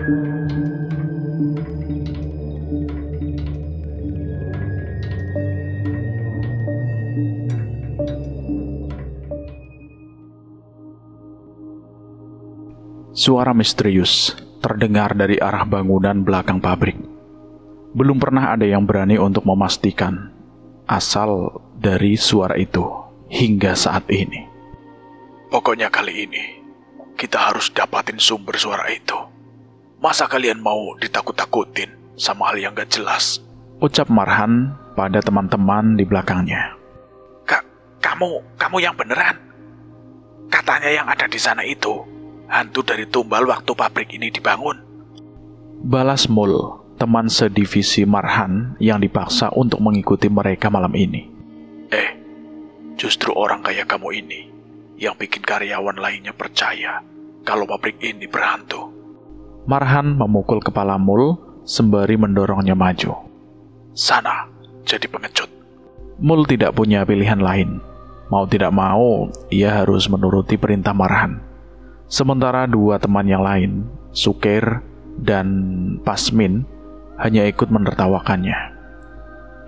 Suara misterius terdengar dari arah bangunan belakang pabrik. Belum pernah ada yang berani untuk memastikan asal dari suara itu hingga saat ini. Pokoknya kali ini kita harus dapatin sumber suara itu. Masa kalian mau ditakut-takutin sama hal yang gak jelas? Ucap Marhan pada teman-teman di belakangnya. Kamu yang beneran? Katanya yang ada di sana itu hantu dari tumbal waktu pabrik ini dibangun. Balas Mul, teman sedivisi Marhan yang dipaksa untuk mengikuti mereka malam ini. Justru orang kayak kamu ini yang bikin karyawan lainnya percaya kalau pabrik ini berhantu. Marhan memukul kepala Mul sembari mendorongnya maju. Sana, jadi pengecut. Mul tidak punya pilihan lain. Mau tidak mau, ia harus menuruti perintah Marhan. Sementara dua teman yang lain, Sukir dan Pasmin, hanya ikut menertawakannya.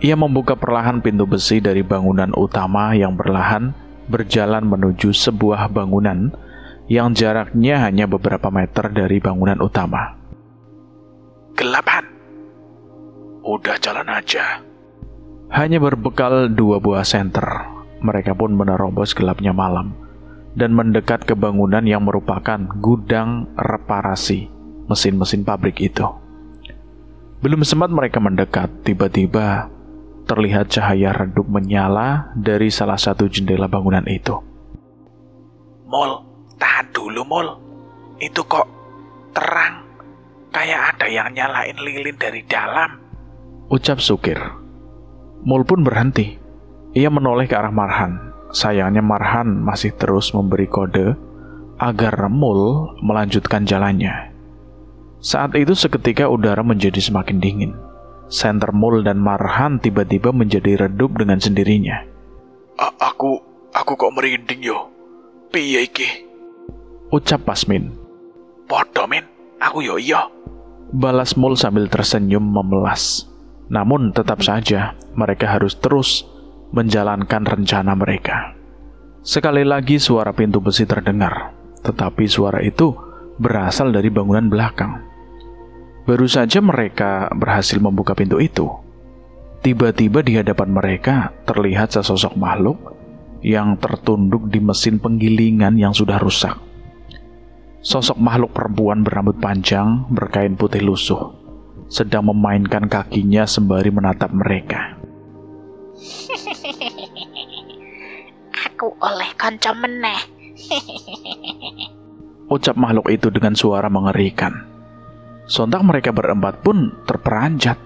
Ia membuka perlahan pintu besi dari bangunan utama yang perlahan berjalan menuju sebuah bangunan yang jaraknya hanya beberapa meter dari bangunan utama. Gelapan. Udah jalan aja. Hanya berbekal 2 buah senter, mereka pun menerobos gelapnya malam dan mendekat ke bangunan yang merupakan gudang reparasi mesin-mesin pabrik itu. Belum sempat mereka mendekat, tiba-tiba terlihat cahaya redup menyala dari salah satu jendela bangunan itu. Mul, tahan dulu Mul. Itu kok terang, kayak ada yang nyalain lilin dari dalam. Ucap Sukir. Mul pun berhenti. Ia menoleh ke arah Marhan. Sayangnya Marhan masih terus memberi kode agar Mul melanjutkan jalannya. Saat itu seketika udara menjadi semakin dingin. Senter Mul dan Marhan tiba-tiba menjadi redup dengan sendirinya. Aku kok merinding yo. Piye iki? Ucap Pasmin. Podo min, aku yo iya. Balas Mul sambil tersenyum memelas. Namun tetap saja mereka harus terus menjalankan rencana mereka. Sekali lagi suara pintu besi terdengar, tetapi suara itu berasal dari bangunan belakang. Baru saja mereka berhasil membuka pintu itu, tiba-tiba di hadapan mereka terlihat sesosok makhluk yang tertunduk di mesin penggilingan yang sudah rusak. Sosok makhluk perempuan berambut panjang, berkain putih lusuh, sedang memainkan kakinya sembari menatap mereka. Aku oleh kanca meneh. Ucap makhluk itu dengan suara mengerikan. Sontak mereka berempat pun terperanjat.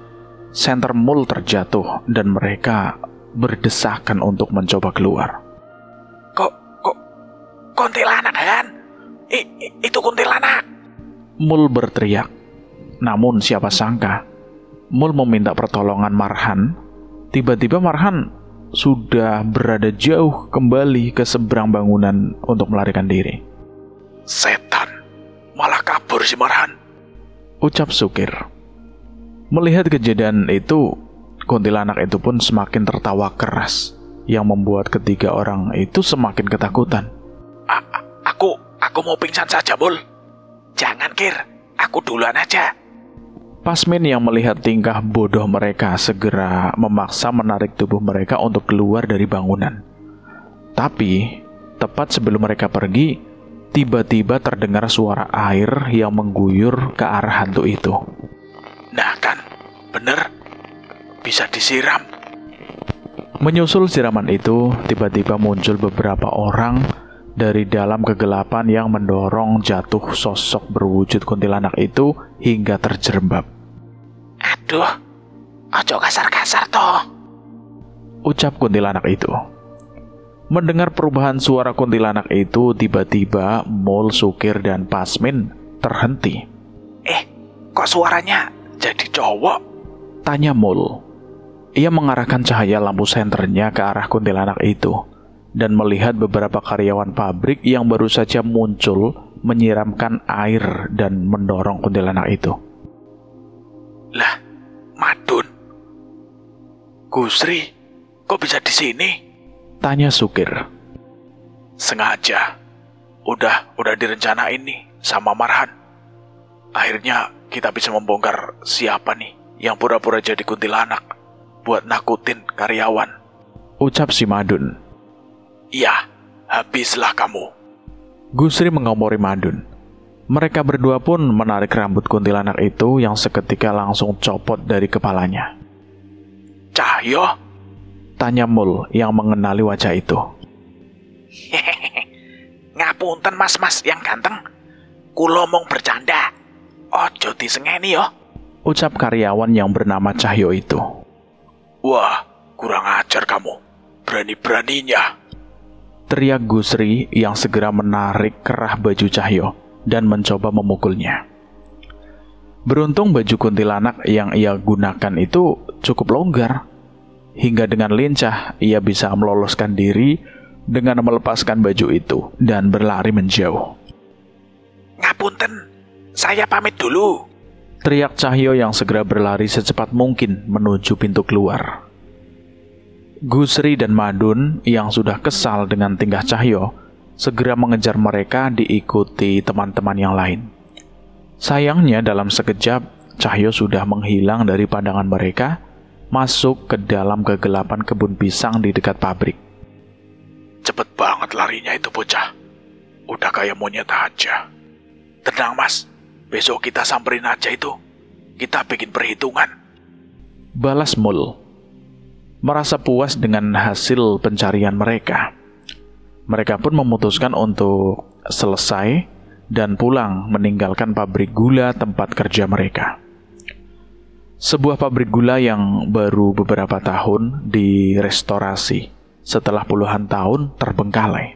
Senter Mul terjatuh dan mereka berdesakan untuk mencoba keluar. Kok kuntilanak kan? Itu kuntilanak. Mul berteriak. Namun siapa sangka Mul meminta pertolongan Marhan. Tiba-tiba Marhan sudah berada jauh kembali ke seberang bangunan untuk melarikan diri. Setan, malah kabur si Marhan. Ucap Sukir. Melihat kejadian itu, kuntilanak itu pun semakin tertawa keras, yang membuat ketiga orang itu semakin ketakutan. Aku mau pingsan saja, Mul. Jangan, Kir. Aku duluan aja. Pasmin yang melihat tingkah bodoh mereka segera memaksa menarik tubuh mereka untuk keluar dari bangunan. Tapi, tepat sebelum mereka pergi, tiba-tiba terdengar suara air yang mengguyur ke arah hantu itu. Nah kan, bener. Bisa disiram. Menyusul siraman itu, tiba-tiba muncul beberapa orang dari dalam kegelapan yang mendorong jatuh sosok berwujud kuntilanak itu hingga terjerembab. Aduh, ojo kasar-kasar toh. Ucap kuntilanak itu. Mendengar perubahan suara kuntilanak itu, tiba-tiba Mul, Sukir, dan Pasmin terhenti. Kok suaranya jadi cowok? Tanya Mul. Ia mengarahkan cahaya lampu senternya ke arah kuntilanak itu dan melihat beberapa karyawan pabrik yang baru saja muncul menyiramkan air dan mendorong kuntilanak itu. Lah, Madun. Gusri, kok bisa di sini? Tanya Sukir. Sengaja. Udah direncanain nih sama Marhan. Akhirnya kita bisa membongkar siapa nih yang pura-pura jadi kuntilanak buat nakutin karyawan. Ucap si Madun. Iya, habislah kamu. Gusri mengompori Madun. Mereka berdua pun menarik rambut kuntilanak itu yang seketika langsung copot dari kepalanya. Cahyo? Tanya Mul yang mengenali wajah itu. Ngapunten mas yang ganteng. Kulo mong bercanda. Ojo disengeni yo. Ucap karyawan yang bernama Cahyo itu. Wah, kurang ajar kamu. Berani-beraninya. Teriak Gusri yang segera menarik kerah baju Cahyo dan mencoba memukulnya. Beruntung baju kuntilanak yang ia gunakan itu cukup longgar. Hingga dengan lincah ia bisa meloloskan diri dengan melepaskan baju itu dan berlari menjauh. Ngapunten, saya pamit dulu. Teriak Cahyo yang segera berlari secepat mungkin menuju pintu keluar. Gusri dan Madun yang sudah kesal dengan tingkah Cahyo segera mengejar mereka diikuti teman-teman yang lain. Sayangnya dalam sekejap, Cahyo sudah menghilang dari pandangan mereka, masuk ke dalam kegelapan kebun pisang di dekat pabrik. Cepet banget larinya itu bocah. Udah kayak monyet aja. Tenang mas, besok kita samperin aja itu. Kita bikin perhitungan. Balas Mul. Merasa puas dengan hasil pencarian mereka. Mereka pun memutuskan untuk selesai dan pulang meninggalkan pabrik gula tempat kerja mereka. Sebuah pabrik gula yang baru beberapa tahun direstorasi setelah puluhan tahun terbengkalai.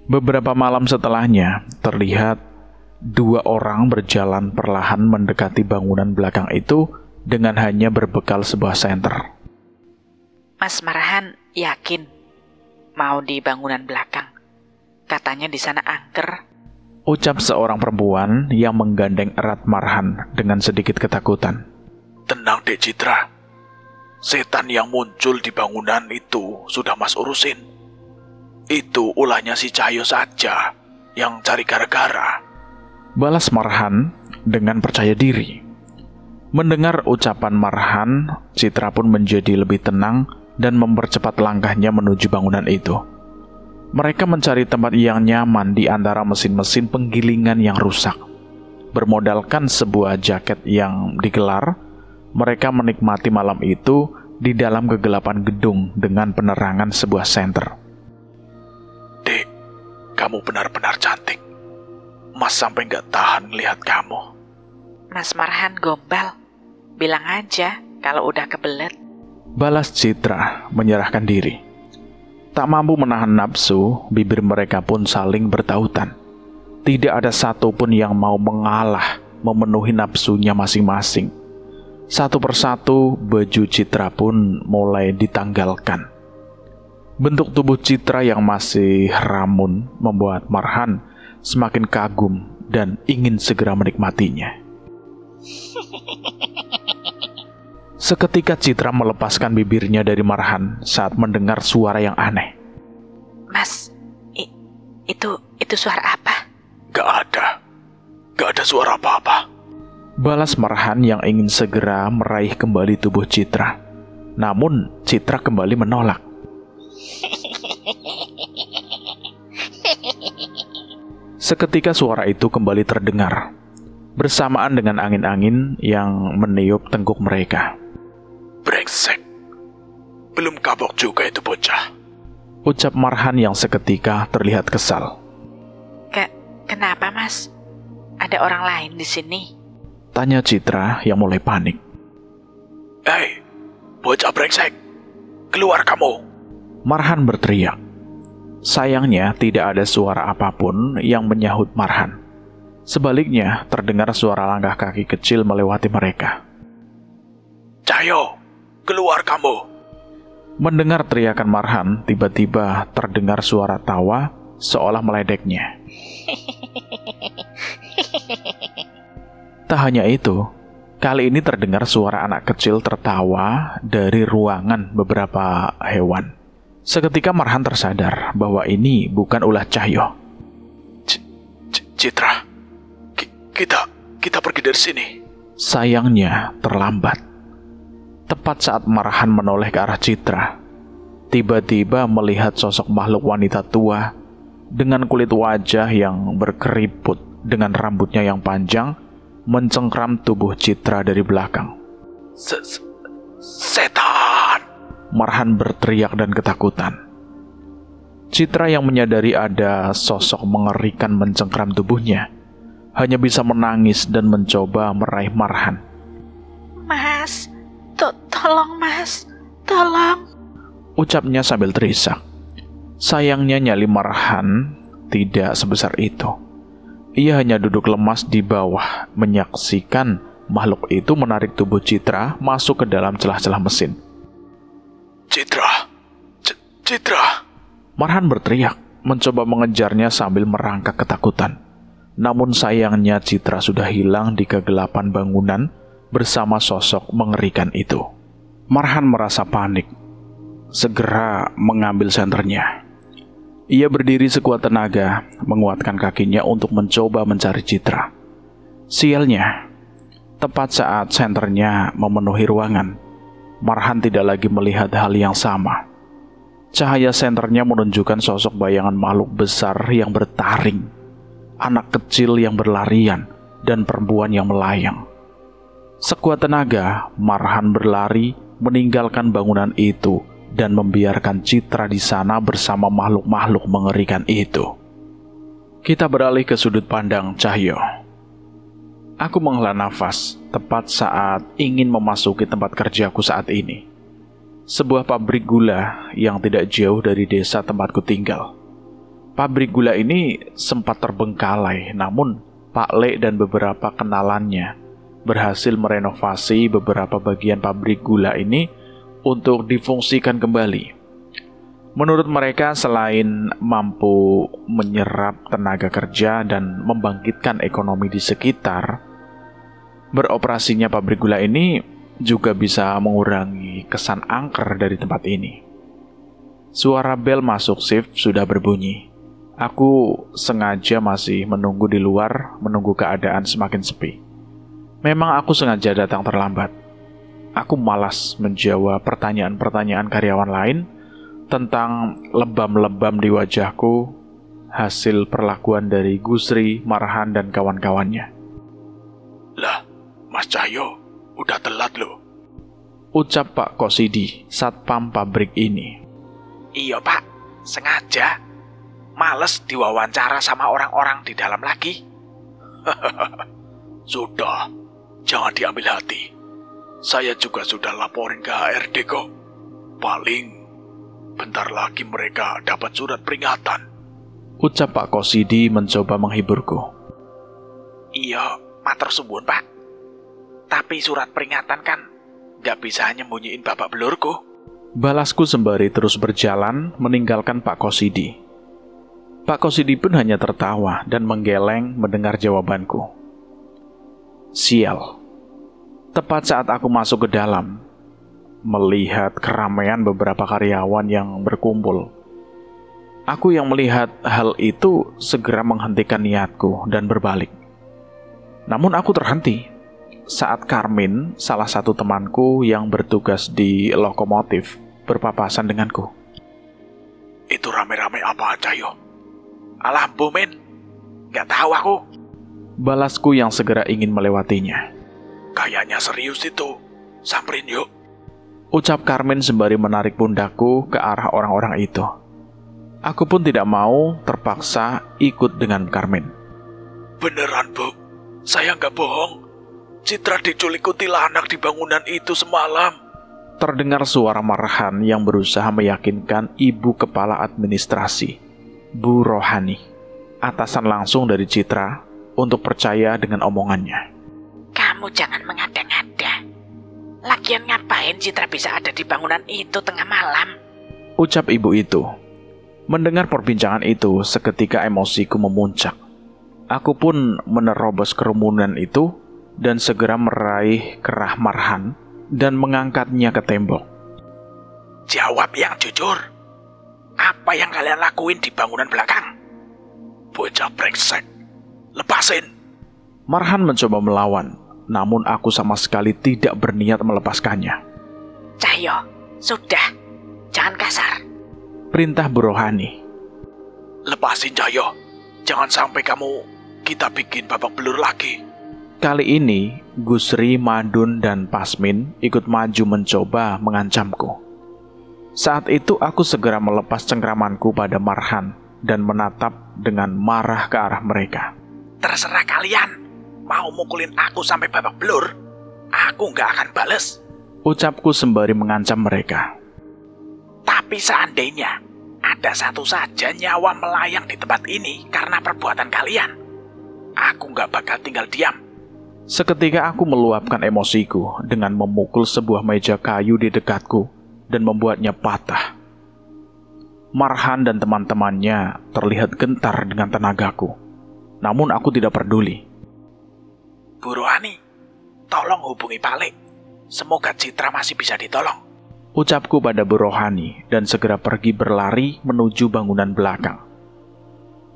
Beberapa malam setelahnya, terlihat dua orang berjalan perlahan mendekati bangunan belakang itu dengan hanya berbekal sebuah senter. Mas Marhan yakin mau di bangunan belakang? Katanya di sana angker. Ucap seorang perempuan yang menggandeng erat Marhan dengan sedikit ketakutan. Tenang Dek Citra. Setan yang muncul di bangunan itu sudah mas urusin. Itu ulahnya si Cahyo saja yang cari gara-gara. Balas Marhan dengan percaya diri. Mendengar ucapan Marhan, Citra pun menjadi lebih tenang dan mempercepat langkahnya menuju bangunan itu. Mereka mencari tempat yang nyaman di antara mesin-mesin penggilingan yang rusak. Bermodalkan sebuah jaket yang digelar, mereka menikmati malam itu di dalam kegelapan gedung dengan penerangan sebuah senter. Dek, kamu benar-benar cantik. Mas sampai gak tahan ngelihat kamu. Mas Marhan gombal. Bilang aja kalau udah kebelet. Balas Citra menyerahkan diri. Tak mampu menahan nafsu, bibir mereka pun saling bertautan. Tidak ada satupun yang mau mengalah memenuhi nafsunya masing-masing. Satu persatu baju Citra pun mulai ditanggalkan. Bentuk tubuh Citra yang masih ramun membuat Marhan semakin kagum dan ingin segera menikmatinya. Seketika Citra melepaskan bibirnya dari Marhan saat mendengar suara yang aneh. Mas, itu suara apa? Gak ada suara apa-apa. Balas Marhan yang ingin segera meraih kembali tubuh Citra. Namun Citra kembali menolak. Seketika suara itu kembali terdengar, bersamaan dengan angin-angin yang meniup tengkuk mereka. Brengsek. Belum kapok juga itu bocah. Ucap Marhan yang seketika terlihat kesal. Kenapa mas? Ada orang lain di sini? Tanya Citra yang mulai panik. Hei, bocah brengsek. Keluar kamu. Marhan berteriak. Sayangnya tidak ada suara apapun yang menyahut Marhan. Sebaliknya terdengar suara langkah kaki kecil melewati mereka. Cahyo, keluar kamu. Mendengar teriakan Marhan, tiba-tiba terdengar suara tawa seolah meledeknya. Tak hanya itu, kali ini terdengar suara anak kecil tertawa dari ruangan beberapa hewan. Seketika Marhan tersadar bahwa ini bukan ulah Cahyo. Citra, kita pergi dari sini. Sayangnya terlambat. Tepat saat Marhan menoleh ke arah Citra, tiba-tiba melihat sosok makhluk wanita tua dengan kulit wajah yang berkeriput dengan rambutnya yang panjang mencengkram tubuh Citra dari belakang. Setan! Marhan berteriak dan ketakutan. Citra yang menyadari ada sosok mengerikan mencengkram tubuhnya hanya bisa menangis dan mencoba meraih Marhan. Mas, tolong mas, tolong. Ucapnya sambil terisak. Sayangnya nyali Marhan tidak sebesar itu. Ia hanya duduk lemas di bawah, menyaksikan makhluk itu menarik tubuh Citra masuk ke dalam celah-celah mesin. Citra! Marhan berteriak, mencoba mengejarnya sambil merangkak ketakutan. Namun sayangnya Citra sudah hilang di kegelapan bangunan bersama sosok mengerikan itu. Marhan merasa panik, segera mengambil senternya. Ia berdiri sekuat tenaga, menguatkan kakinya untuk mencoba mencari Citra. Sialnya, tepat saat senternya memenuhi ruangan, Marhan tidak lagi melihat hal yang sama. Cahaya senternya menunjukkan sosok bayangan makhluk besar yang bertaring, anak kecil yang berlarian, dan perempuan yang melayang. Sekuat tenaga, Marhan berlari meninggalkan bangunan itu dan membiarkan Citra di sana bersama makhluk-makhluk mengerikan itu. Kita beralih ke sudut pandang Cahyo. Aku menghela nafas tepat saat ingin memasuki tempat kerjaku saat ini. Sebuah pabrik gula yang tidak jauh dari desa tempatku tinggal. Pabrik gula ini sempat terbengkalai, namun Pak Le dan beberapa kenalannya berhasil merenovasi beberapa bagian pabrik gula ini untuk difungsikan kembali. Menurut mereka, selain mampu menyerap tenaga kerja dan membangkitkan ekonomi di sekitar, beroperasinya pabrik gula ini juga bisa mengurangi kesan angker dari tempat ini. Suara bel masuk shift sudah berbunyi. Aku sengaja masih menunggu di luar, menunggu keadaan semakin sepi. Memang aku sengaja datang terlambat. Aku malas menjawab pertanyaan-pertanyaan karyawan lain tentang lebam-lebam di wajahku, hasil perlakuan dari Gusri, Marhan, dan kawan-kawannya. Lah, Mas Cahyo, udah telat loh. Ucap Pak Kosidi, satpam pabrik ini. Iya Pak, sengaja. Males diwawancara sama orang-orang di dalam lagi. Sudah, jangan diambil hati. Saya juga sudah laporin ke HRD kok. Paling bentar lagi mereka dapat surat peringatan. Ucap Pak Kosidi mencoba menghiburku. Iya, matur suwun Pak. Tapi surat peringatan kan nggak bisa nyembunyiin babak belurku. Balasku sembari terus berjalan meninggalkan Pak Kosidi. Pak Kosidi pun hanya tertawa dan menggeleng mendengar jawabanku. Sial. Tepat saat aku masuk ke dalam, melihat keramaian beberapa karyawan yang berkumpul. Aku yang melihat hal itu segera menghentikan niatku dan berbalik. Namun aku terhenti saat Karmin, salah satu temanku yang bertugas di lokomotif, berpapasan denganku. Itu rame-rame apa aja yo? Alah Bu Men, gak tahu aku. Balasku yang segera ingin melewatinya. Kayaknya serius itu, samperin yuk. Ucap Karmin sembari menarik pundakku ke arah orang-orang itu. Aku pun tidak mau, terpaksa ikut dengan Karmin. Beneran Bu, saya gak bohong. Citra diculik kuntilanak di bangunan itu semalam. Terdengar suara Marhan yang berusaha meyakinkan ibu kepala administrasi, Bu Rohani, atasan langsung dari Citra, untuk percaya dengan omongannya. Kamu jangan mengada-ngada. Lagian ngapain Citra bisa ada di bangunan itu tengah malam? Ucap ibu itu. Mendengar perbincangan itu, seketika emosiku memuncak. Aku pun menerobos kerumunan itu dan segera meraih kerah Marhan dan mengangkatnya ke tembok. Jawab yang jujur. Apa yang kalian lakuin di bangunan belakang? Bocah brengsek. Lepasin. Marhan mencoba melawan, namun aku sama sekali tidak berniat melepaskannya. Cahyo, sudah. Jangan kasar. Perintah Bu Rohani. Lepasin Cahyo. Jangan sampai kita bikin babak belur lagi. Kali ini, Gusri, Madun, dan Pasmin ikut maju mencoba mengancamku. Saat itu aku segera melepas cengkramanku pada Marhan dan menatap dengan marah ke arah mereka. Terserah kalian. Mau mukulin aku sampai babak belur, aku nggak akan bales. Ucapku sembari mengancam mereka. Tapi seandainya ada satu saja nyawa melayang di tempat ini karena perbuatan kalian, aku nggak bakal tinggal diam. Seketika aku meluapkan emosiku dengan memukul sebuah meja kayu di dekatku dan membuatnya patah. Marhan dan teman-temannya terlihat gentar dengan tenagaku. Namun aku tidak peduli. Bu Rohani, tolong hubungi Pak Lek. Semoga Citra masih bisa ditolong. Ucapku pada Bu Rohani dan segera pergi berlari menuju bangunan belakang.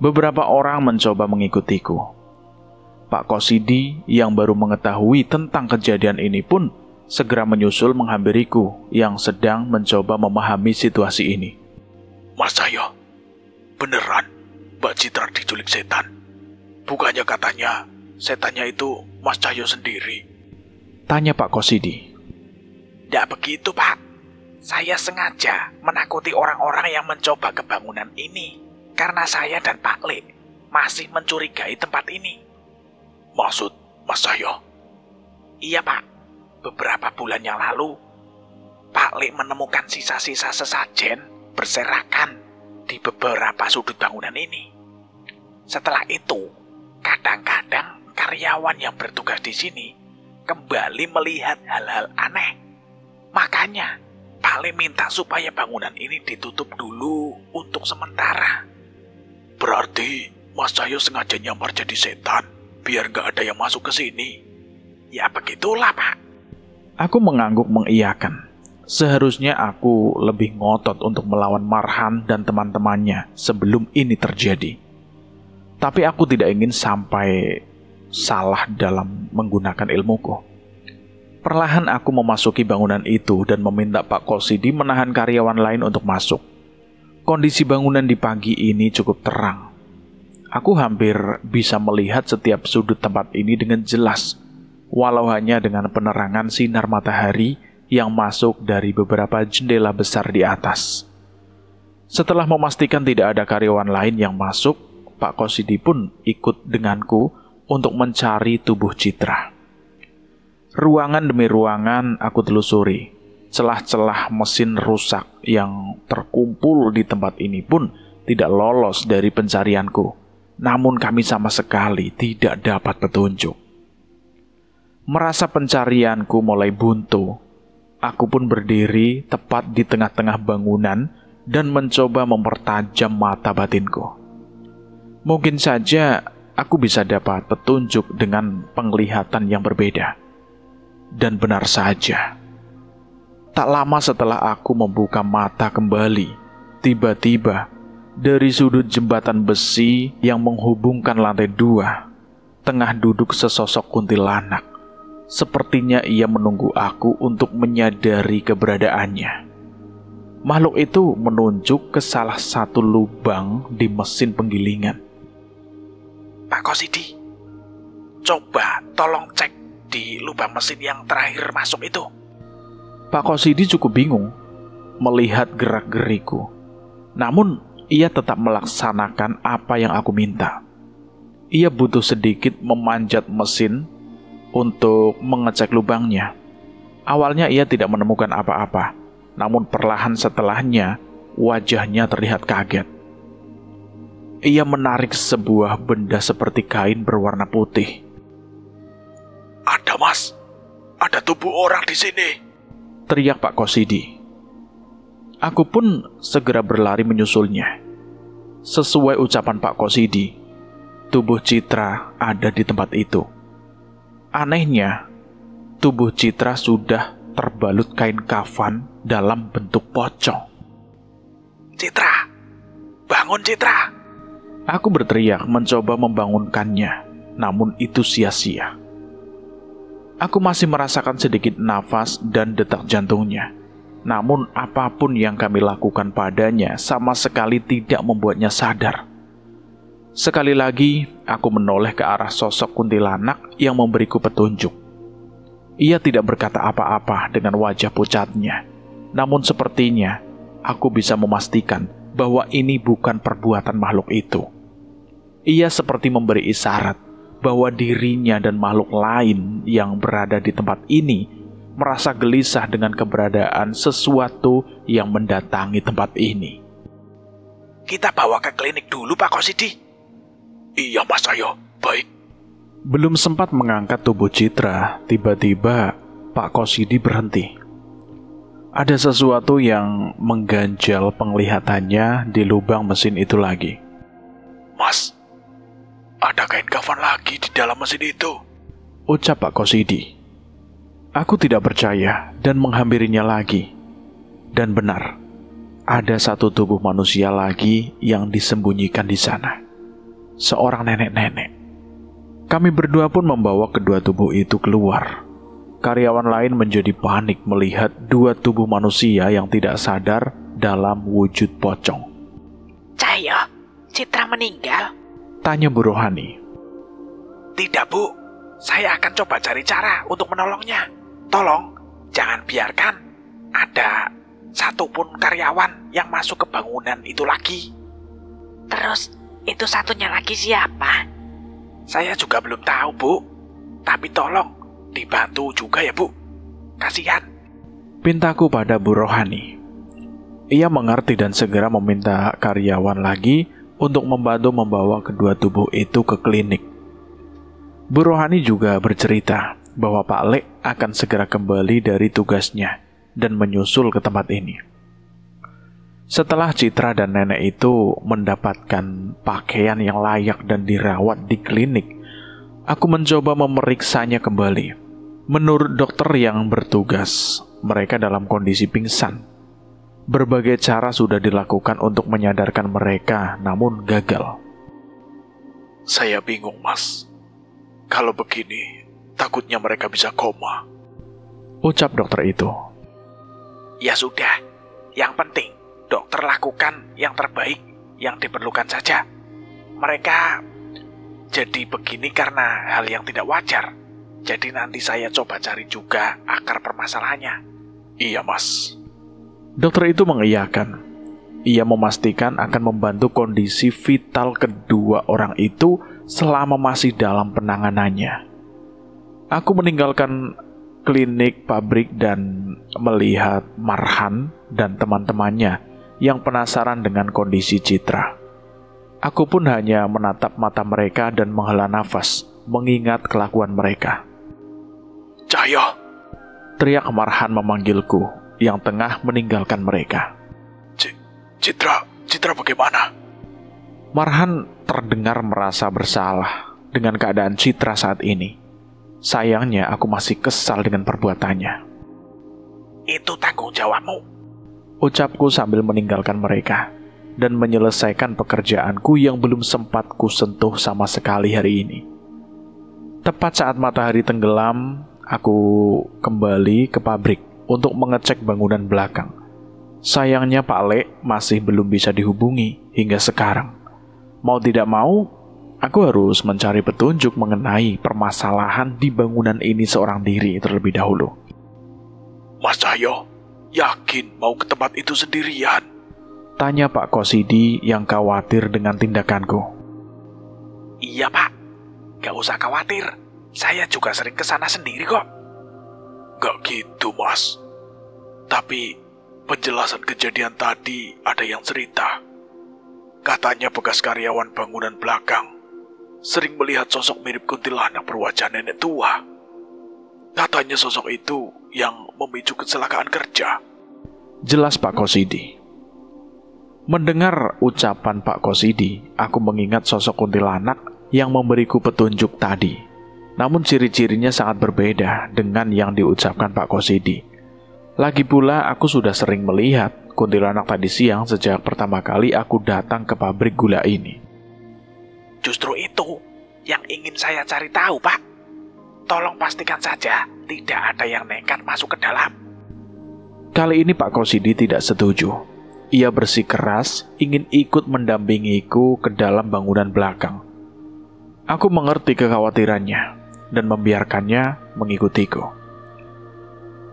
Beberapa orang mencoba mengikutiku. Pak Kosidi yang baru mengetahui tentang kejadian ini pun segera menyusul menghampiriku yang sedang mencoba memahami situasi ini. Mas Cahyo, beneran Mbak Citra diculik setan? Bukannya katanya setannya itu Mas Cahyo sendiri? Tanya Pak Kosidi. Tidak begitu, Pak. Saya sengaja menakuti orang-orang yang mencoba ke bangunan ini karena saya dan Pak Lek masih mencurigai tempat ini. Maksud Mas Cahyo? Iya, Pak. Beberapa bulan yang lalu, Pak Lek menemukan sisa-sisa sesajen berserakan di beberapa sudut bangunan ini. Setelah itu, kadang-kadang karyawan yang bertugas di sini kembali melihat hal-hal aneh. Makanya, Pak Le minta supaya bangunan ini ditutup dulu untuk sementara. Berarti Mas Cahyo sengaja nyamar jadi setan biar gak ada yang masuk ke sini. Ya begitulah, Pak. Aku mengangguk mengiyakan. Seharusnya aku lebih ngotot untuk melawan Marhan dan teman-temannya sebelum ini terjadi. Tapi aku tidak ingin sampai salah dalam menggunakan ilmuku. Perlahan aku memasuki bangunan itu dan meminta Pak Kosidi menahan karyawan lain untuk masuk. Kondisi bangunan di pagi ini cukup terang. Aku hampir bisa melihat setiap sudut tempat ini dengan jelas, walau hanya dengan penerangan sinar matahari yang masuk dari beberapa jendela besar di atas. Setelah memastikan tidak ada karyawan lain yang masuk, Pak Kosidi pun ikut denganku untuk mencari tubuh Citra. Ruangan demi ruangan aku telusuri. Celah-celah mesin rusak yang terkumpul di tempat ini pun tidak lolos dari pencarianku. Namun kami sama sekali tidak dapat petunjuk. Merasa pencarianku mulai buntu, aku pun berdiri tepat di tengah-tengah bangunan dan mencoba mempertajam mata batinku. Mungkin saja aku bisa dapat petunjuk dengan penglihatan yang berbeda. Dan benar saja, tak lama setelah aku membuka mata kembali, tiba-tiba dari sudut jembatan besi yang menghubungkan lantai 2, tengah duduk sesosok kuntilanak. Sepertinya ia menunggu aku untuk menyadari keberadaannya. Makhluk itu menunjuk ke salah satu lubang di mesin penggilingan. Pak Kosidi, coba tolong cek di lubang mesin yang terakhir masuk itu. Pak Kosidi cukup bingung melihat gerak-geriku. Namun, ia tetap melaksanakan apa yang aku minta. Ia butuh sedikit memanjat mesin untuk mengecek lubangnya. Awalnya ia tidak menemukan apa-apa, namun perlahan setelahnya wajahnya terlihat kaget. Ia menarik sebuah benda seperti kain berwarna putih. Ada, Mas. Ada tubuh orang di sini, teriak Pak Kosidi. Aku pun segera berlari menyusulnya. Sesuai ucapan Pak Kosidi, tubuh Citra ada di tempat itu. Anehnya, tubuh Citra sudah terbalut kain kafan dalam bentuk pocong. Citra! Bangun, Citra! Aku berteriak mencoba membangunkannya, namun itu sia-sia. Aku masih merasakan sedikit nafas dan detak jantungnya. Namun apapun yang kami lakukan padanya sama sekali tidak membuatnya sadar. Sekali lagi, aku menoleh ke arah sosok kuntilanak yang memberiku petunjuk. Ia tidak berkata apa-apa dengan wajah pucatnya. Namun sepertinya, aku bisa memastikan bahwa ini bukan perbuatan makhluk itu. Ia seperti memberi isyarat bahwa dirinya dan makhluk lain yang berada di tempat ini merasa gelisah dengan keberadaan sesuatu yang mendatangi tempat ini. Kita bawa ke klinik dulu, Pak Kosidi. Iya, Mas, ayo. Baik. Belum sempat mengangkat tubuh Citra, tiba-tiba Pak Kosidi berhenti. Ada sesuatu yang mengganjal penglihatannya di lubang mesin itu lagi. Mas, ada kain kafan lagi di dalam mesin itu, ucap Pak Kosidi. Aku tidak percaya dan menghampirinya lagi. Dan benar, ada satu tubuh manusia lagi yang disembunyikan di sana. Seorang nenek-nenek. Kami berdua pun membawa kedua tubuh itu keluar. Karyawan lain menjadi panik melihat dua tubuh manusia yang tidak sadar dalam wujud pocong. Cahyo, Citra meninggal? Tanya Bu Rohani. Tidak, Bu. Saya akan coba cari cara untuk menolongnya. Tolong, jangan biarkan ada satupun karyawan yang masuk ke bangunan itu lagi. Terus, itu satunya lagi siapa? Saya juga belum tahu, Bu. Tapi tolong, dibantu juga ya, Bu. Kasihan. Pintaku pada Bu Rohani. Ia mengerti dan segera meminta karyawan lagi untuk membantu membawa kedua tubuh itu ke klinik. Bu Rohani juga bercerita bahwa Pak Lek akan segera kembali dari tugasnya dan menyusul ke tempat ini. Setelah Citra dan nenek itu mendapatkan pakaian yang layak dan dirawat di klinik, aku mencoba memeriksanya kembali. Menurut dokter yang bertugas, mereka dalam kondisi pingsan. Berbagai cara sudah dilakukan untuk menyadarkan mereka, namun gagal. Saya bingung, Mas. Kalau begini, takutnya mereka bisa koma, ucap dokter itu. Ya sudah, yang penting dokter lakukan yang terbaik yang diperlukan saja. Mereka jadi begini karena hal yang tidak wajar. Jadi nanti saya coba cari juga akar permasalahannya. Iya, Mas. Dokter itu mengiyakan. Ia memastikan akan membantu kondisi vital kedua orang itu selama masih dalam penanganannya. Aku meninggalkan klinik pabrik dan melihat Marhan dan teman-temannya yang penasaran dengan kondisi Citra. Aku pun hanya menatap mata mereka dan menghela nafas, mengingat kelakuan mereka. Cahyo, teriak Marhan memanggilku yang tengah meninggalkan mereka. Citra bagaimana? Marhan terdengar merasa bersalah dengan keadaan Citra saat ini. Sayangnya aku masih kesal dengan perbuatannya. Itu tanggung jawabmu, ucapku sambil meninggalkan mereka dan menyelesaikan pekerjaanku yang belum sempat kusentuh sama sekali hari ini. Tepat saat matahari tenggelam, aku kembali ke pabrik untuk mengecek bangunan belakang. Sayangnya Pak Lek masih belum bisa dihubungi hingga sekarang. Mau tidak mau, aku harus mencari petunjuk mengenai permasalahan di bangunan ini seorang diri terlebih dahulu. Mas Cahyo, yakin mau ke tempat itu sendirian? Tanya Pak Kosidi yang khawatir dengan tindakanku. Iya, Pak. Gak usah khawatir. Saya juga sering ke sana sendiri kok. Gak gitu, Mas. Tapi penjelasan kejadian tadi ada yang cerita. Katanya bekas karyawan bangunan belakang sering melihat sosok mirip kuntilanak berwajah nenek tua. Katanya sosok itu yang memicu kecelakaan kerja. Jelas Pak Kosidi. Mendengar ucapan Pak Kosidi, aku mengingat sosok kuntilanak yang memberiku petunjuk tadi. Namun ciri-cirinya sangat berbeda dengan yang diucapkan Pak Kosidi. Lagi pula aku sudah sering melihat kuntilanak tadi siang sejak pertama kali aku datang ke pabrik gula ini. Justru itu yang ingin saya cari tahu, Pak. Tolong pastikan saja tidak ada yang nekat masuk ke dalam. Kali ini Pak Kosidi tidak setuju. Ia bersikeras ingin ikut mendampingiku ke dalam bangunan belakang. Aku mengerti kekhawatirannya dan membiarkannya mengikutiku.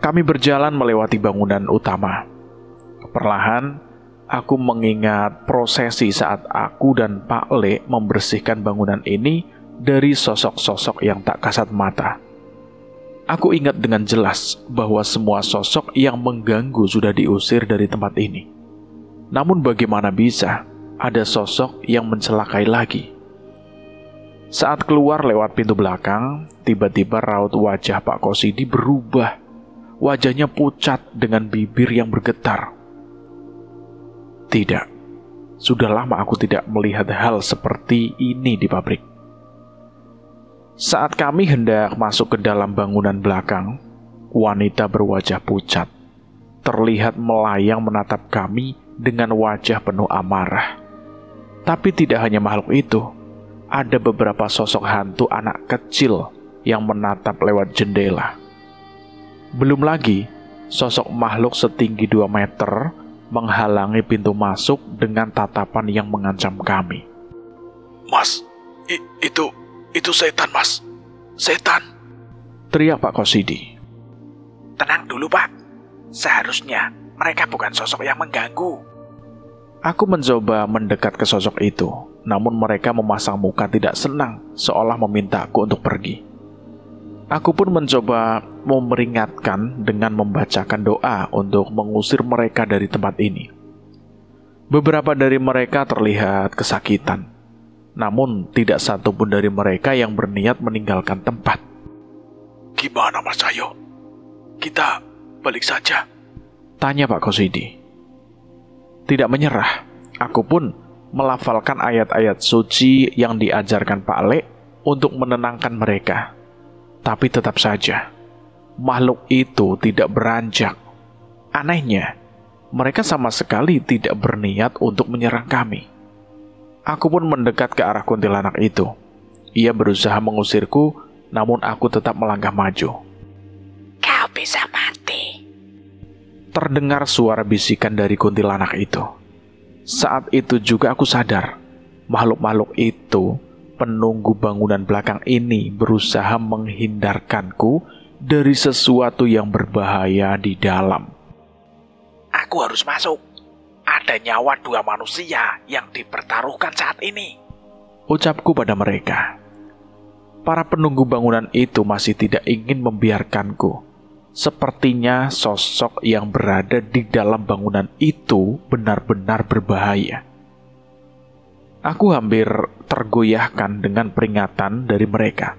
Kami berjalan melewati bangunan utama. Perlahan, aku mengingat prosesi saat aku dan Pak Le membersihkan bangunan ini dari sosok-sosok yang tak kasat mata. Aku ingat dengan jelas bahwa semua sosok yang mengganggu sudah diusir dari tempat ini. Namun bagaimana bisa ada sosok yang mencelakai lagi? Saat keluar lewat pintu belakang, tiba-tiba raut wajah Pak Kosidi berubah. Wajahnya pucat dengan bibir yang bergetar. Tidak, sudah lama aku tidak melihat hal seperti ini di pabrik. Saat kami hendak masuk ke dalam bangunan belakang, wanita berwajah pucat terlihat melayang menatap kami dengan wajah penuh amarah. Tapi tidak hanya makhluk itu, ada beberapa sosok hantu anak kecil yang menatap lewat jendela. Belum lagi, sosok makhluk setinggi 2 meter menghalangi pintu masuk dengan tatapan yang mengancam kami. Mas, itu setan, Mas. Setan. Teriak Pak Kosidi. Tenang dulu, Pak. Seharusnya mereka bukan sosok yang mengganggu. Aku mencoba mendekat ke sosok itu, namun mereka memasang muka tidak senang, seolah memintaku untuk pergi. Aku pun mencoba memperingatkan dengan membacakan doa untuk mengusir mereka dari tempat ini. Beberapa dari mereka terlihat kesakitan, namun tidak satu pun dari mereka yang berniat meninggalkan tempat. Gimana, Mas Cahyo? Kita balik saja? Tanya Pak Kosidi. Tidak menyerah, aku pun melafalkan ayat-ayat suci yang diajarkan Pak Le untuk menenangkan mereka. Tapi tetap saja, makhluk itu tidak beranjak. Anehnya, mereka sama sekali tidak berniat untuk menyerang kami. Aku pun mendekat ke arah kuntilanak itu. Ia berusaha mengusirku, namun aku tetap melangkah maju. Kau bisa mati. Terdengar suara bisikan dari kuntilanak itu. Saat itu juga aku sadar, makhluk-makhluk itu, penunggu bangunan belakang ini, berusaha menghindarkanku dari sesuatu yang berbahaya di dalam. Aku harus masuk. Ada nyawa 2 manusia yang dipertaruhkan saat ini. Ucapku pada mereka. Para penunggu bangunan itu masih tidak ingin membiarkanku. Sepertinya sosok yang berada di dalam bangunan itu benar-benar berbahaya. Aku hampir tergoyahkan dengan peringatan dari mereka.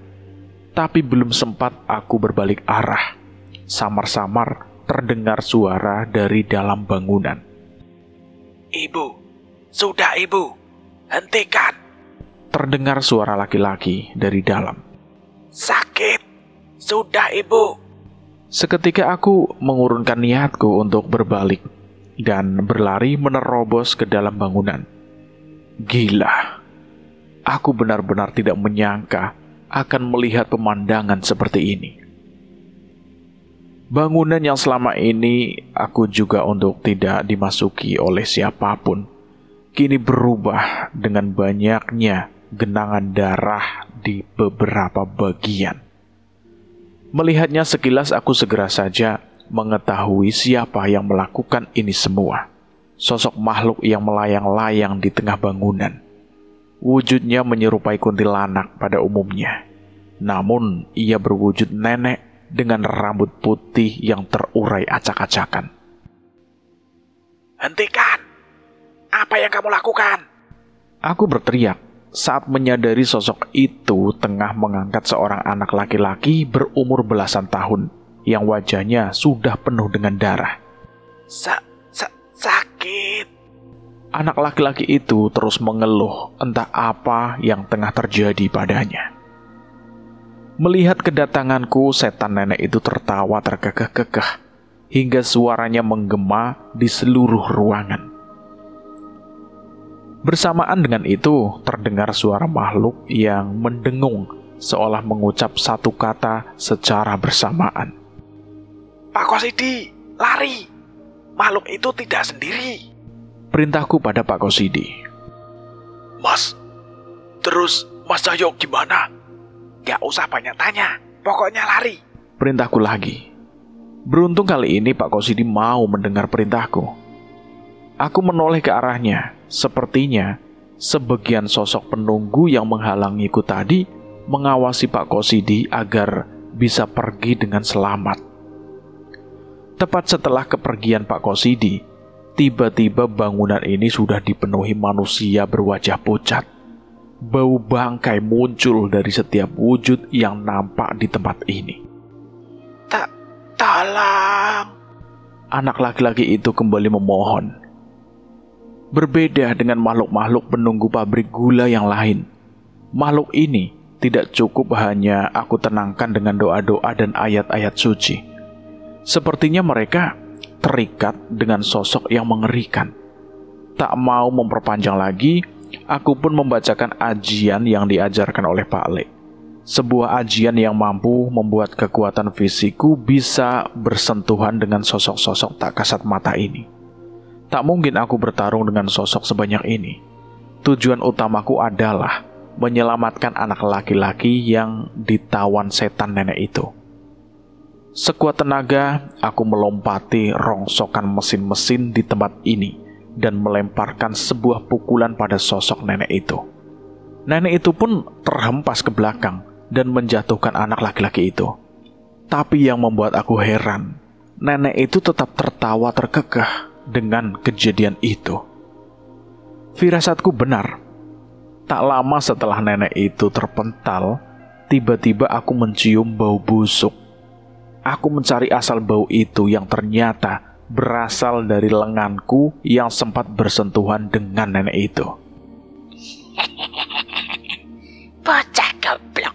Tapi belum sempat aku berbalik arah. Samar-samar terdengar suara dari dalam bangunan. Ibu, sudah Ibu, hentikan. Terdengar suara laki-laki dari dalam. Sakit, sudah Ibu. Seketika aku mengurunkan niatku untuk berbalik dan berlari menerobos ke dalam bangunan. Gila, aku benar-benar tidak menyangka akan melihat pemandangan seperti ini. Bangunan yang selama ini aku juga untuk tidak dimasuki oleh siapapun, kini berubah dengan banyaknya genangan darah di beberapa bagian. Melihatnya sekilas aku segera saja mengetahui siapa yang melakukan ini semua. Sosok makhluk yang melayang-layang di tengah bangunan. Wujudnya menyerupai kuntilanak pada umumnya. Namun ia berwujud nenek dengan rambut putih yang terurai acak-acakan. Hentikan! Apa yang kamu lakukan? Aku berteriak saat menyadari sosok itu tengah mengangkat seorang anak laki-laki berumur belasan tahun yang wajahnya sudah penuh dengan darah. Sakit. Anak laki-laki itu terus mengeluh entah apa yang tengah terjadi padanya. Melihat kedatanganku, setan nenek itu tertawa terkekeh-kekeh hingga suaranya menggema di seluruh ruangan. Bersamaan dengan itu, terdengar suara makhluk yang mendengung seolah mengucap satu kata secara bersamaan. Pak Kosidi, lari! Makhluk itu tidak sendiri. Perintahku pada Pak Kosidi. Mas, terus Mas Cahyo gimana? Gak usah banyak tanya, pokoknya lari. Perintahku lagi. Beruntung kali ini Pak Kosidi mau mendengar perintahku. Aku menoleh ke arahnya. Sepertinya sebagian sosok penunggu yang menghalangiku tadi mengawasi Pak Kosidi agar bisa pergi dengan selamat. Tepat setelah kepergian Pak Kosidi, tiba-tiba bangunan ini sudah dipenuhi manusia berwajah pucat. Bau bangkai muncul dari setiap wujud yang nampak di tempat ini. Tolong! Anak laki-laki itu kembali memohon. Berbeda dengan makhluk-makhluk penunggu pabrik gula yang lain, makhluk ini tidak cukup hanya aku tenangkan dengan doa-doa dan ayat-ayat suci. Sepertinya mereka terikat dengan sosok yang mengerikan. Tak mau memperpanjang lagi, aku pun membacakan ajian yang diajarkan oleh Pak Le. Sebuah ajian yang mampu membuat kekuatan fisikku bisa bersentuhan dengan sosok-sosok tak kasat mata ini. Tak mungkin aku bertarung dengan sosok sebanyak ini. Tujuan utamaku adalah menyelamatkan anak laki-laki yang ditawan setan nenek itu. Sekuat tenaga, aku melompati rongsokan mesin-mesin di tempat ini dan melemparkan sebuah pukulan pada sosok nenek itu. Nenek itu pun terhempas ke belakang dan menjatuhkan anak laki-laki itu. Tapi yang membuat aku heran, nenek itu tetap tertawa terkekeh dengan kejadian itu. Firasatku benar. Tak lama setelah nenek itu terpental, tiba-tiba aku mencium bau busuk. Aku mencari asal bau itu yang ternyata berasal dari lenganku yang sempat bersentuhan dengan nenek itu. Bocah goblok.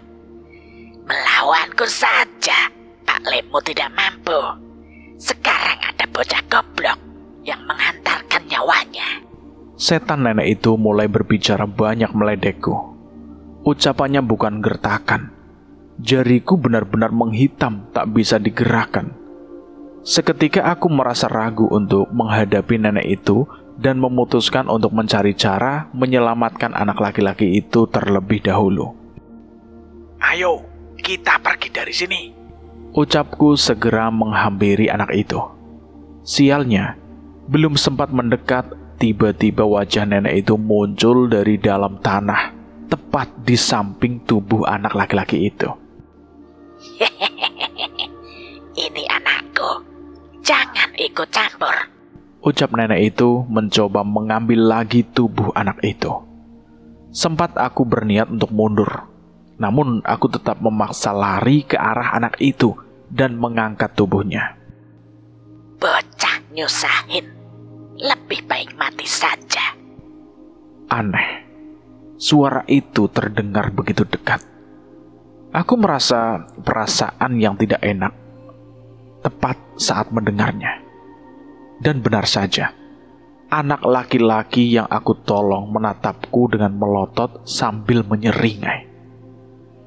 Melawanku saja, Pak Lemu tidak mampu. Sekarang ada bocah goblok yang menghantarkan nyawanya. Setan nenek itu mulai berbicara banyak meledekku. Ucapannya bukan gertakan. Jariku benar-benar menghitam, tak bisa digerakkan. Seketika aku merasa ragu untuk menghadapi nenek itu dan memutuskan untuk mencari cara menyelamatkan anak laki-laki itu terlebih dahulu. Ayo, kita pergi dari sini. Ucapku segera menghampiri anak itu. Sialnya, belum sempat mendekat, tiba-tiba wajah nenek itu muncul dari dalam tanah, tepat di samping tubuh anak laki-laki itu. Ini anakku, jangan ikut campur. Ucap nenek itu mencoba mengambil lagi tubuh anak itu. Sempat aku berniat untuk mundur, namun aku tetap memaksa lari ke arah anak itu dan mengangkat tubuhnya. Bocah nyusahin, lebih baik mati saja. Aneh, suara itu terdengar begitu dekat. Aku merasa perasaan yang tidak enak tepat saat mendengarnya. Dan benar saja, anak laki-laki yang aku tolong menatapku dengan melotot sambil menyeringai.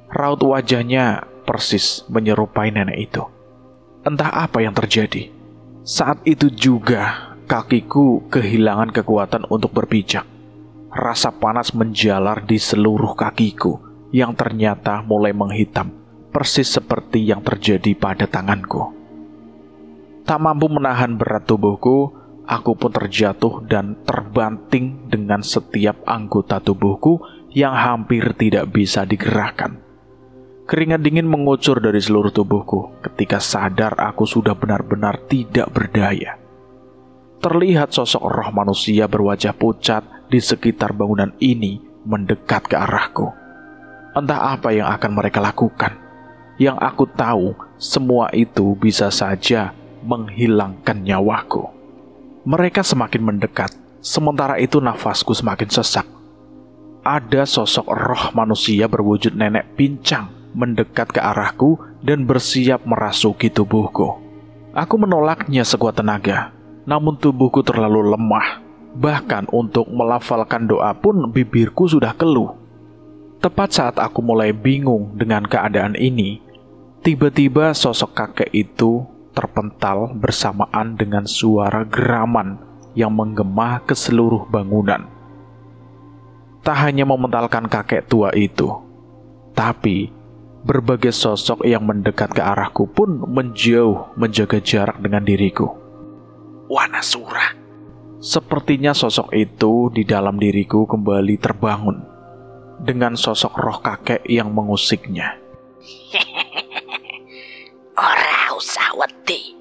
Raut wajahnya persis menyerupai nenek itu. Entah apa yang terjadi. Saat itu juga kakiku kehilangan kekuatan untuk berpijak. Rasa panas menjalar di seluruh kakiku yang ternyata mulai menghitam, persis seperti yang terjadi pada tanganku. Tak mampu menahan berat tubuhku, aku pun terjatuh dan terbanting dengan setiap anggota tubuhku yang hampir tidak bisa digerakkan. Keringat dingin mengucur dari seluruh tubuhku ketika sadar aku sudah benar-benar tidak berdaya. Terlihat sosok roh manusia berwajah pucat di sekitar bangunan ini mendekat ke arahku. Entah apa yang akan mereka lakukan. Yang aku tahu, semua itu bisa saja menghilangkan nyawaku. Mereka semakin mendekat Sementara itu nafasku semakin sesak. Ada sosok roh manusia berwujud nenek pincang mendekat ke arahku dan bersiap merasuki tubuhku. Aku menolaknya sekuat tenaga, namun tubuhku terlalu lemah. Bahkan untuk melafalkan doa pun bibirku sudah keluh. Tepat saat aku mulai bingung dengan keadaan ini, tiba-tiba sosok kakek itu terpental bersamaan dengan suara geraman yang menggema ke seluruh bangunan. Tak hanya mementalkan kakek tua itu, tapi berbagai sosok yang mendekat ke arahku pun menjauh menjaga jarak dengan diriku. Wanasura. Sepertinya sosok itu di dalam diriku kembali terbangun dengan sosok roh kakek yang mengusiknya. Ora usah wedi.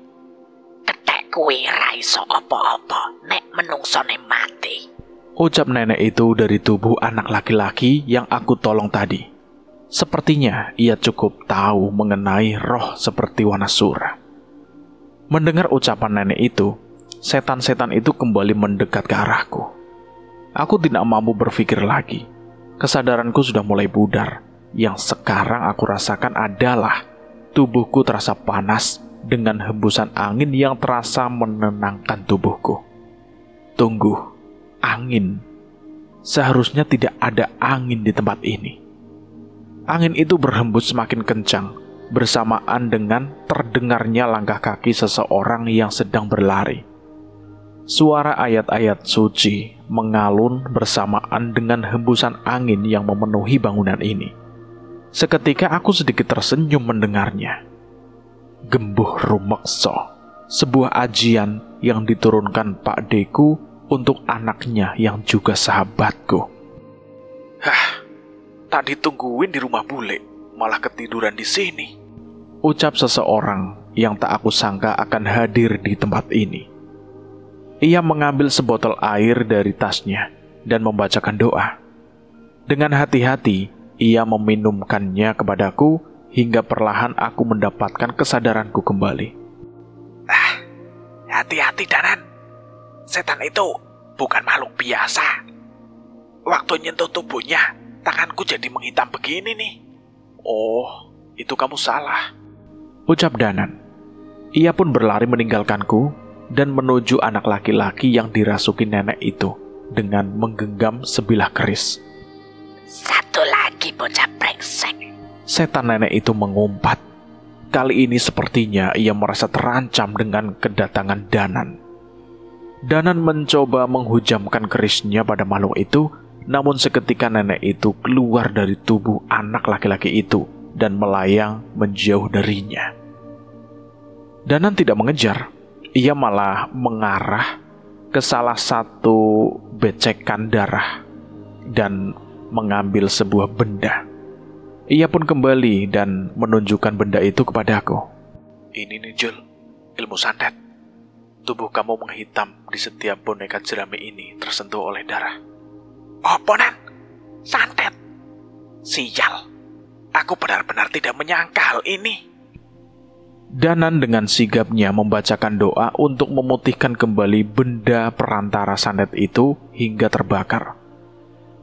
Ketek kuwi ra iso apa-apa nek menungsone mati. Ucap nenek itu dari tubuh anak laki-laki yang aku tolong tadi. Sepertinya ia cukup tahu mengenai roh seperti Wanasura. Mendengar ucapan nenek itu, setan-setan itu kembali mendekat ke arahku. Aku tidak mampu berpikir lagi. Kesadaranku sudah mulai pudar. Yang sekarang aku rasakan adalah tubuhku terasa panas dengan hembusan angin yang terasa menenangkan tubuhku. Tunggu, angin. Seharusnya tidak ada angin di tempat ini. Angin itu berhembus semakin kencang, bersamaan dengan terdengarnya langkah kaki seseorang yang sedang berlari. Suara ayat-ayat suci mengalun bersamaan dengan hembusan angin yang memenuhi bangunan ini. Seketika aku sedikit tersenyum mendengarnya. Gembuh rumekso, sebuah ajian yang diturunkan Pak Deku untuk anaknya yang juga sahabatku. Tak ditungguin di rumah bule, malah ketiduran di sini. Ucap seseorang yang tak aku sangka akan hadir di tempat ini. Ia mengambil sebotol air dari tasnya dan membacakan doa. Dengan hati-hati, ia meminumkannya kepadaku hingga perlahan aku mendapatkan kesadaranku kembali. Hati-hati, Danan. Setan itu bukan makhluk biasa. Waktu nyentuh tubuhnya, tanganku jadi menghitam begini nih. Oh, itu kamu salah, ucap Danan. Ia pun berlari meninggalkanku dan menuju anak laki-laki yang dirasuki nenek itu dengan menggenggam sebilah keris. Satu lagi bocah brengsek. Setan nenek itu mengumpat. Kali ini sepertinya ia merasa terancam dengan kedatangan Danan. Danan mencoba menghujamkan kerisnya pada makhluk itu, namun seketika nenek itu keluar dari tubuh anak laki-laki itu dan melayang menjauh darinya. Danan tidak mengejar, ia malah mengarah ke salah satu becekan darah dan mengambil sebuah benda. Ia pun kembali dan menunjukkan benda itu kepadaku. Ini nih, Jul, ilmu santet. Tubuh kamu menghitam di setiap boneka jerami ini tersentuh oleh darah. Apa, Nan? Santet? Sial, aku benar-benar tidak menyangka hal ini. Danan dengan sigapnya membacakan doa untuk memutihkan kembali benda perantara santet itu hingga terbakar.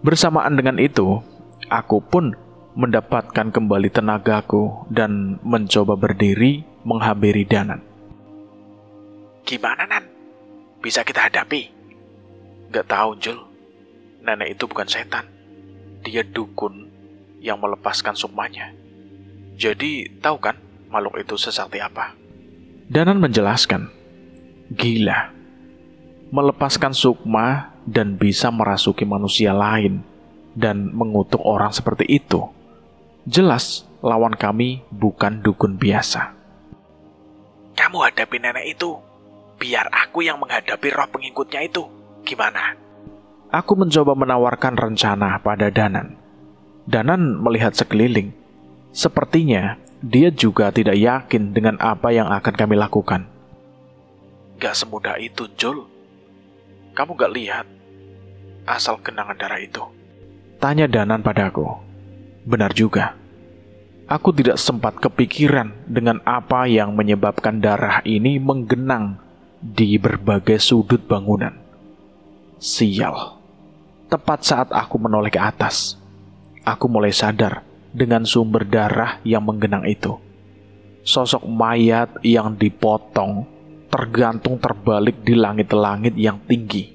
Bersamaan dengan itu, aku pun mendapatkan kembali tenagaku dan mencoba berdiri menghampiri Danan. Gimana, Nan? Bisa kita hadapi? Gak tahu, Jul. Nenek itu bukan setan. Dia dukun yang melepaskan sukmanya. Jadi, tahu kan makhluk itu sesakti apa? Danan menjelaskan. Gila. Melepaskan sukma dan bisa merasuki manusia lain dan mengutuk orang seperti itu. Jelas lawan kami bukan dukun biasa. Kamu hadapi nenek itu, biar aku yang menghadapi roh pengikutnya itu. Gimana? Aku mencoba menawarkan rencana pada Danan. Danan melihat sekeliling. Sepertinya dia juga tidak yakin dengan apa yang akan kami lakukan. Gak semudah itu, Jul. Kamu gak lihat asal genangan darah itu? Tanya Danan padaku. Benar juga. Aku tidak sempat kepikiran dengan apa yang menyebabkan darah ini menggenang di berbagai sudut bangunan. Sial. Tepat saat aku menoleh ke atas, aku mulai sadar dengan sumber darah yang menggenang itu. Sosok mayat yang dipotong tergantung terbalik di langit-langit yang tinggi.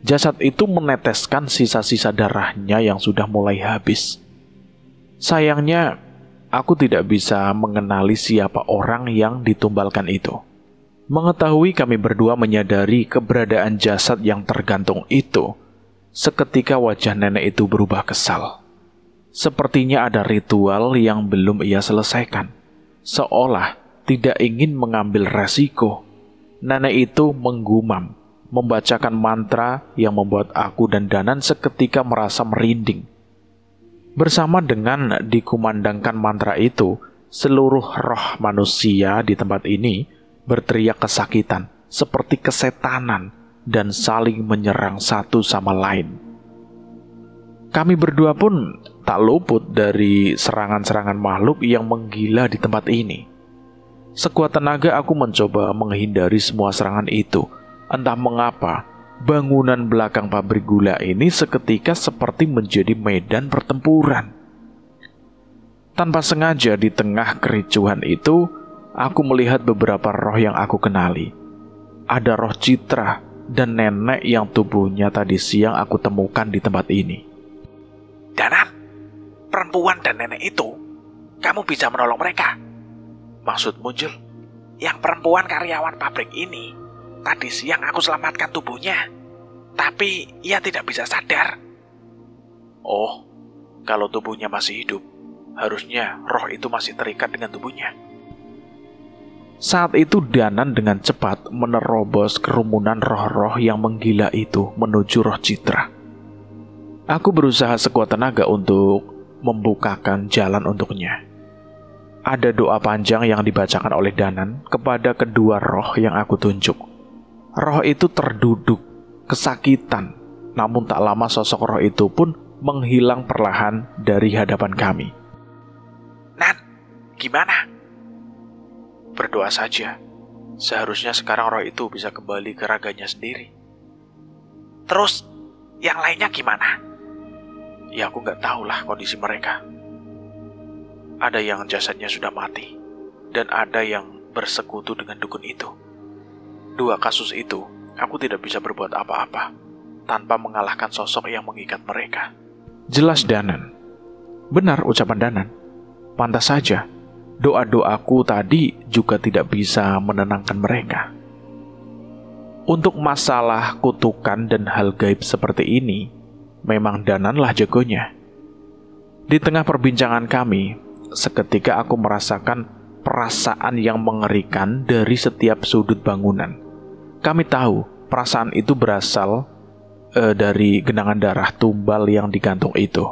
Jasad itu meneteskan sisa-sisa darahnya yang sudah mulai habis. Sayangnya, aku tidak bisa mengenali siapa orang yang ditumbalkan itu. Mengetahui kami berdua menyadari keberadaan jasad yang tergantung itu, seketika wajah nenek itu berubah kesal. Sepertinya ada ritual yang belum ia selesaikan. Seolah tidak ingin mengambil resiko. Nenek itu menggumam, membacakan mantra yang membuat aku dan Danan seketika merasa merinding. Bersama dengan dikumandangkan mantra itu, seluruh roh manusia di tempat ini berteriak kesakitan, seperti kesetanan, dan saling menyerang satu sama lain. Kami berdua pun tak luput dari serangan-serangan makhluk yang menggila di tempat ini. Sekuat tenaga aku mencoba menghindari semua serangan itu. Entah mengapa, bangunan belakang pabrik gula ini seketika seperti menjadi medan pertempuran. Tanpa sengaja di tengah kericuhan itu, aku melihat beberapa roh yang aku kenali. Ada roh Citra dan nenek yang tubuhnya tadi siang aku temukan di tempat ini. Danan, perempuan dan nenek itu, kamu bisa menolong mereka? Maksudmu, Jul? Yang perempuan karyawan pabrik ini, tadi siang aku selamatkan tubuhnya, tapi ia tidak bisa sadar. Oh, kalau tubuhnya masih hidup, harusnya roh itu masih terikat dengan tubuhnya. Saat itu Danan dengan cepat menerobos kerumunan roh-roh yang menggila itu menuju roh Citra. Aku berusaha sekuat tenaga untuk membukakan jalan untuknya. Ada doa panjang yang dibacakan oleh Danan kepada kedua roh yang aku tunjuk. Roh itu terduduk, kesakitan, namun tak lama sosok roh itu pun menghilang perlahan dari hadapan kami. Nan, gimana? Berdoa saja. Seharusnya sekarang roh itu bisa kembali ke raganya sendiri. Terus, yang lainnya gimana? Ya aku nggak tahulah kondisi mereka. Ada yang jasadnya sudah mati, dan ada yang bersekutu dengan dukun itu. Dua kasus itu, aku tidak bisa berbuat apa-apa tanpa mengalahkan sosok yang mengikat mereka. Jelas Danan. Benar ucapan Danan. Pantas saja, doa-doaku tadi juga tidak bisa menenangkan mereka. Untuk masalah kutukan dan hal gaib seperti ini, memang Dananlah jagonya. Di tengah perbincangan kami, seketika aku merasakan perasaan yang mengerikan dari setiap sudut bangunan. Kami tahu perasaan itu berasal dari genangan darah tumbal yang digantung itu.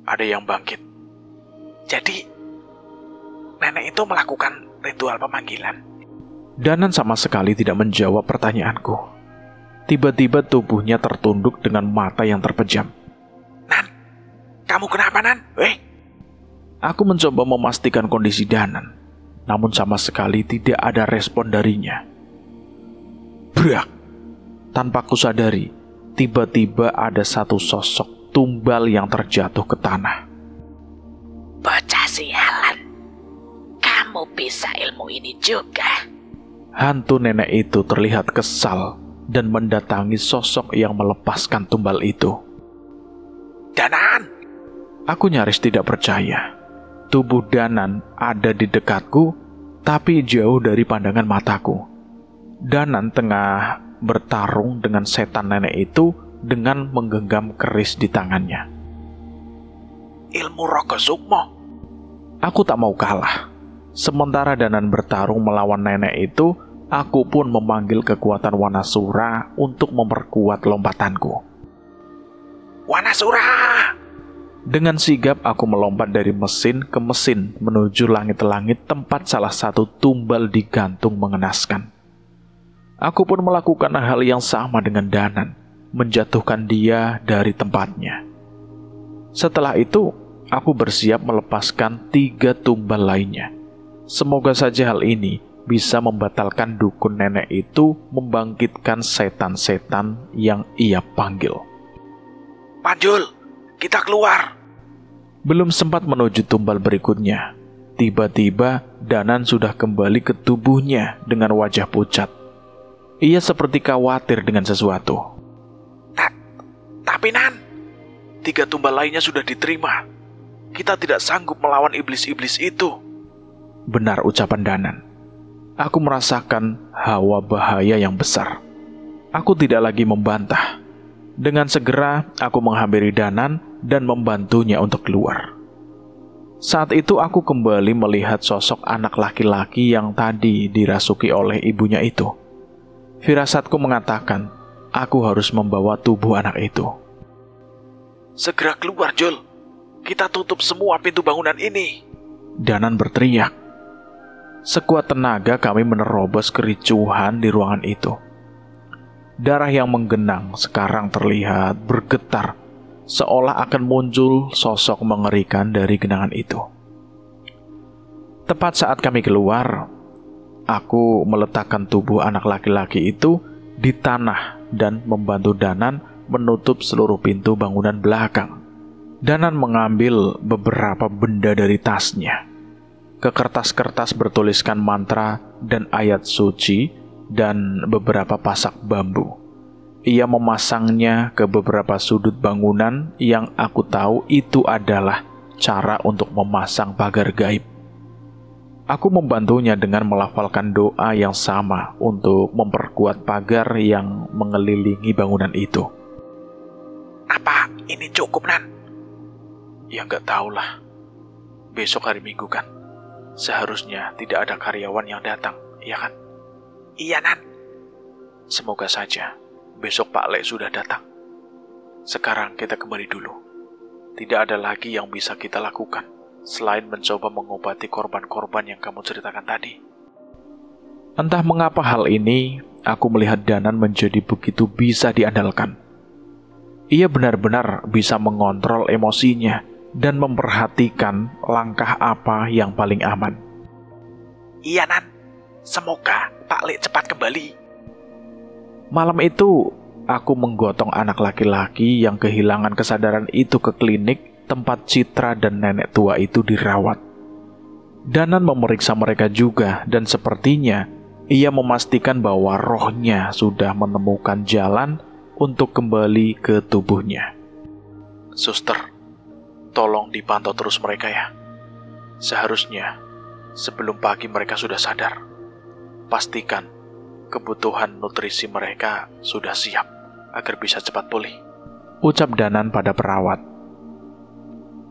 Ada yang bangkit. Jadi, nenek itu melakukan ritual pemanggilan. Danan sama sekali tidak menjawab pertanyaanku. Tiba-tiba tubuhnya tertunduk dengan mata yang terpejam. Nan, kamu kenapa, Nan? Aku mencoba memastikan kondisi Danan, namun sama sekali tidak ada respon darinya. Brak! Tanpa kusadari, tiba-tiba ada satu sosok tumbal yang terjatuh ke tanah. Bocah sialan, kamu bisa ilmu ini juga. Hantu nenek itu terlihat kesal dan mendatangi sosok yang melepaskan tumbal itu. Danan! Aku nyaris tidak percaya. Tubuh Danan ada di dekatku, tapi jauh dari pandangan mataku. Danan tengah bertarung dengan setan nenek itu dengan menggenggam keris di tangannya. Ilmu Rogo Sukmo. Aku tak mau kalah. Sementara Danan bertarung melawan nenek itu, aku pun memanggil kekuatan Wanasura untuk memperkuat lompatanku. Wanasura! Dengan sigap aku melompat dari mesin ke mesin menuju langit-langit tempat salah satu tumbal digantung mengenaskan. Aku pun melakukan hal yang sama dengan Danan, menjatuhkan dia dari tempatnya. Setelah itu, aku bersiap melepaskan 3 tumbal lainnya. Semoga saja hal ini bisa membatalkan dukun nenek itu membangkitkan setan-setan yang ia panggil. Panjul, kita keluar. Belum sempat menuju tumbal berikutnya, tiba-tiba Danan sudah kembali ke tubuhnya dengan wajah pucat. Ia seperti khawatir dengan sesuatu. Tapi Nan, 3 tumbal lainnya sudah diterima. Kita tidak sanggup melawan iblis-iblis itu. Benar ucapan Danan. Aku merasakan hawa bahaya yang besar. Aku tidak lagi membantah. Dengan segera, aku menghampiri Danan dan membantunya untuk keluar. Saat itu aku kembali melihat sosok anak laki-laki yang tadi dirasuki oleh ibunya itu. Firasatku mengatakan, aku harus membawa tubuh anak itu. Segera keluar, Jul. Kita tutup semua pintu bangunan ini. Danan berteriak. Sekuat tenaga kami menerobos kericuhan di ruangan itu. Darah yang menggenang sekarang terlihat bergetar, seolah akan muncul sosok mengerikan dari genangan itu. Tepat saat kami keluar, aku meletakkan tubuh anak laki-laki itu di tanah dan membantu Danan menutup seluruh pintu bangunan belakang. Danan mengambil beberapa benda dari tasnya. Kertas-kertas bertuliskan mantra dan ayat suci dan beberapa pasak bambu. Ia memasangnya ke beberapa sudut bangunan yang aku tahu itu adalah cara untuk memasang pagar gaib. Aku membantunya dengan melafalkan doa yang sama untuk memperkuat pagar yang mengelilingi bangunan itu. Apa ini cukup, Nan? Ya nggak tahulah. Besok hari Minggu kan? Seharusnya tidak ada karyawan yang datang, ya kan? Iya, Nan. Semoga saja besok Pak Lek sudah datang. Sekarang kita kembali dulu. Tidak ada lagi yang bisa kita lakukan selain mencoba mengobati korban-korban yang kamu ceritakan tadi. Entah mengapa hal ini, aku melihat Danan menjadi begitu bisa diandalkan. Ia benar-benar bisa mengontrol emosinya dan memperhatikan langkah apa yang paling aman. Iya, Nan. Semoga Pak Lek cepat kembali. Malam itu, aku menggotong anak laki-laki yang kehilangan kesadaran itu ke klinik tempat Citra dan nenek tua itu dirawat. Danan memeriksa mereka juga dan sepertinya ia memastikan bahwa rohnya sudah menemukan jalan untuk kembali ke tubuhnya. Suster, tolong dipantau terus mereka ya. Seharusnya sebelum pagi mereka sudah sadar. Pastikan kebutuhan nutrisi mereka sudah siap agar bisa cepat pulih. Ucap Danan pada perawat.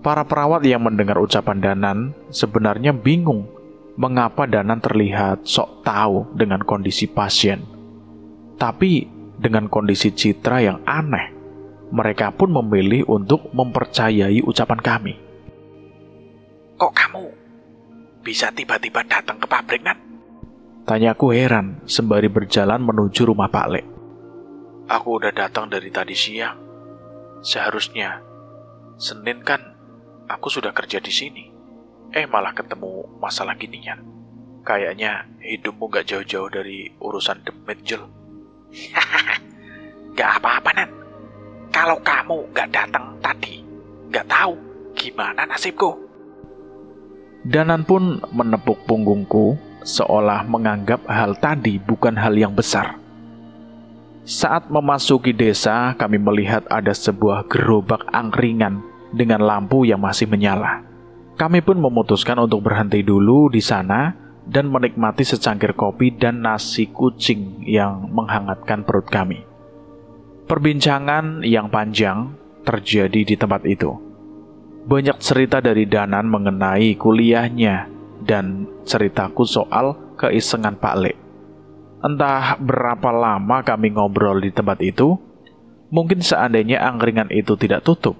Para perawat yang mendengar ucapan Danan sebenarnya bingung mengapa Danan terlihat sok tahu dengan kondisi pasien. Tapi dengan kondisi Citra yang aneh, mereka pun memilih untuk mempercayai ucapan kami. Kok kamu bisa tiba-tiba datang ke pabrik, Nan? Tanyaku heran sembari berjalan menuju rumah Pak Lek. Aku udah datang dari tadi siang. Seharusnya Senin kan aku sudah kerja di sini. Malah ketemu masalah ginian. Kayaknya hidupmu gak jauh-jauh dari urusan demit, Jul. Gak apa-apa, Nan. Kalau kamu gak datang tadi, gak tahu gimana nasibku. Danan pun menepuk punggungku, seolah menganggap hal tadi bukan hal yang besar. Saat memasuki desa, kami melihat ada sebuah gerobak angkringan dengan lampu yang masih menyala. Kami pun memutuskan untuk berhenti dulu di sana dan menikmati secangkir kopi dan nasi kucing yang menghangatkan perut kami. Perbincangan yang panjang terjadi di tempat itu. Banyak cerita dari Danan mengenai kuliahnya dan ceritaku soal keisengan Pak Lek. Entah berapa lama kami ngobrol di tempat itu, mungkin seandainya angkringan itu tidak tutup,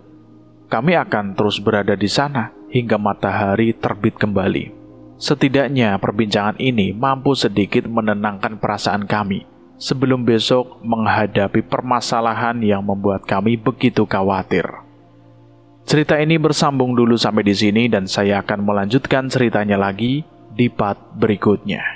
kami akan terus berada di sana hingga matahari terbit kembali. Setidaknya perbincangan ini mampu sedikit menenangkan perasaan kami sebelum besok menghadapi permasalahan yang membuat kami begitu khawatir. Cerita ini bersambung dulu sampai di sini dan saya akan melanjutkan ceritanya lagi di part berikutnya.